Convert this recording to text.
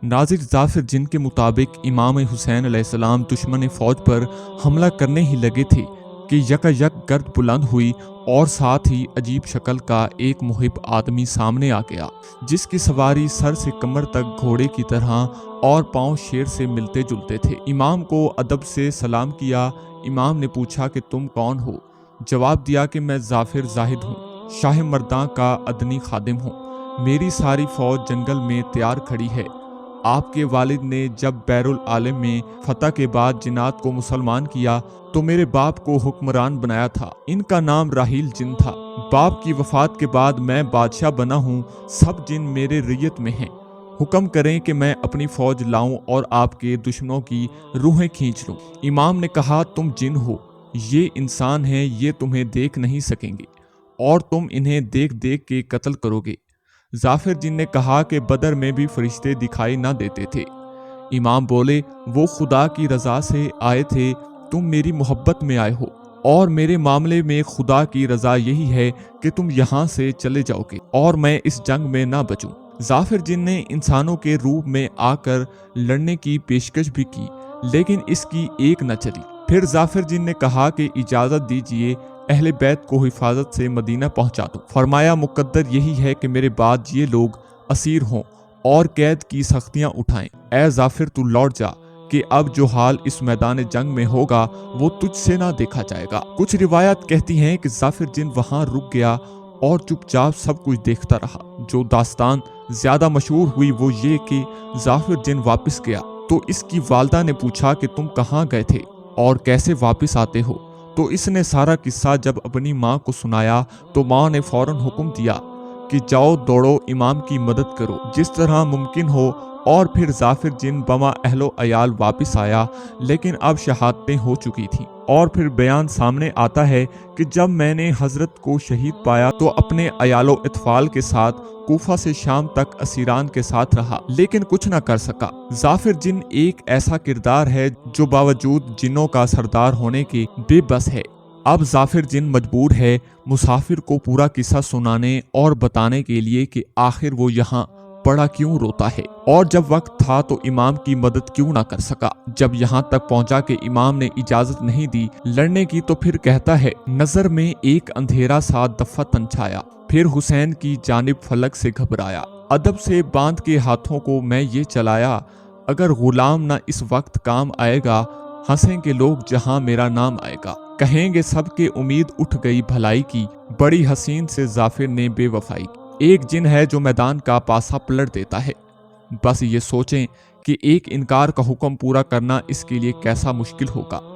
ناظر ظافر جن کے مطابق امام حسین علیہ السلام دشمن فوج پر حملہ کرنے ہی لگے تھے کہ یکا یک گرد بلند ہوئی اور ساتھ ہی عجیب شکل کا ایک محب آدمی سامنے آ گیا، جس کی سواری سر سے کمر تک گھوڑے کی طرح اور پاؤں شیر سے ملتے جلتے تھے۔ امام کو ادب سے سلام کیا۔ امام نے پوچھا کہ تم کون ہو؟ جواب دیا کہ میں ظافر زاہد ہوں، شاہ مردان کا ادنی خادم ہوں۔ میری ساری فوج جنگل میں تیار کھڑی ہے۔ آپ کے والد نے جب بیر العالم میں فتح کے بعد جنات کو مسلمان کیا تو میرے باپ کو حکمران بنایا تھا۔ ان کا نام راحیل جن تھا۔ باپ کی وفات کے بعد میں بادشاہ بنا ہوں، سب جن میرے ریت میں ہیں۔ حکم کریں کہ میں اپنی فوج لاؤں اور آپ کے دشمنوں کی روحیں کھینچ لوں۔ امام نے کہا تم جن ہو، یہ انسان ہیں، یہ تمہیں دیکھ نہیں سکیں گے اور تم انہیں دیکھ دیکھ کے قتل کرو گے۔ ظافر جن نے کہا کہ بدر میں بھی فرشتے دکھائی نہ دیتے تھے۔ امام بولے وہ خدا کی رضا سے آئے تھے، تم میری محبت میں آئے ہو اور میرے معاملے میں خدا کی رضا یہی ہے کہ تم یہاں سے چلے جاؤ گے اور میں اس جنگ میں نہ بچوں۔ ظافر جن نے انسانوں کے روپ میں آ کر لڑنے کی پیشکش بھی کی لیکن اس کی ایک نہ چلی۔ پھر ظافر جن نے کہا کہ اجازت دیجئے اہل بیت کو حفاظت سے مدینہ پہنچا دو۔ فرمایا مقدر یہی ہے کہ میرے بعد یہ لوگ اسیر ہوں اور قید کی سختیاں اٹھائیں۔ اے ظافر تو لوٹ جا کہ اب جو حال اس میدان جنگ میں ہوگا وہ تجھ سے نہ دیکھا جائے گا۔ کچھ روایات کہتی ہیں کہ ظافر جن وہاں رک گیا اور چپ چاپ سب کچھ دیکھتا رہا۔ جو داستان زیادہ مشہور ہوئی وہ یہ کہ ظافر جن واپس گیا تو اس کی والدہ نے پوچھا کہ تم کہاں گئے تھے اور کیسے واپس آتے ہو؟ تو اس نے سارا قصہ جب اپنی ماں کو سنایا تو ماں نے فوراً حکم دیا کہ جاؤ دوڑو امام کی مدد کرو جس طرح ممکن ہو، اور پھر ظافر جن بما اہل و عیال واپس آیا لیکن اب شہادتیں ہو چکی تھیں۔ اور پھر بیان سامنے آتا ہے کہ جب میں نے حضرت کو شہید پایا تو اپنے عیال و اطفال کے ساتھ کوفہ سے شام تک اسیران کے ساتھ رہا لیکن کچھ نہ کر سکا۔ ظافر جن ایک ایسا کردار ہے جو باوجود جنوں کا سردار ہونے کے بے بس ہے۔ اب ظافر جن مجبور ہے مسافر کو پورا قصہ سنانے اور بتانے کے لیے کہ آخر وہ یہاں پڑا کیوں روتا ہے اور جب وقت تھا تو امام کی مدد کیوں نہ کر سکا۔ جب یہاں تک پہنچا کہ امام نے اجازت نہیں دی لڑنے کی تو پھر کہتا ہے نظر میں ایک اندھیرا سا دفتن چھایا، پھر حسین کی جانب فلک سے گھبرایا، ادب سے باندھ کے ہاتھوں کو میں یہ چلایا، اگر غلام نہ اس وقت کام آئے گا، ہنسیں گے لوگ جہاں میرا نام آئے گا، کہیں گے سب کے امید اٹھ گئی بھلائی کی، بڑی حسین سے ظافر نے بے وفائی کی۔ ایک جن ہے جو میدان کا پاسا پلٹ دیتا ہے، بس یہ سوچیں کہ ایک انکار کا حکم پورا کرنا اس کے لیے کیسا مشکل ہوگا۔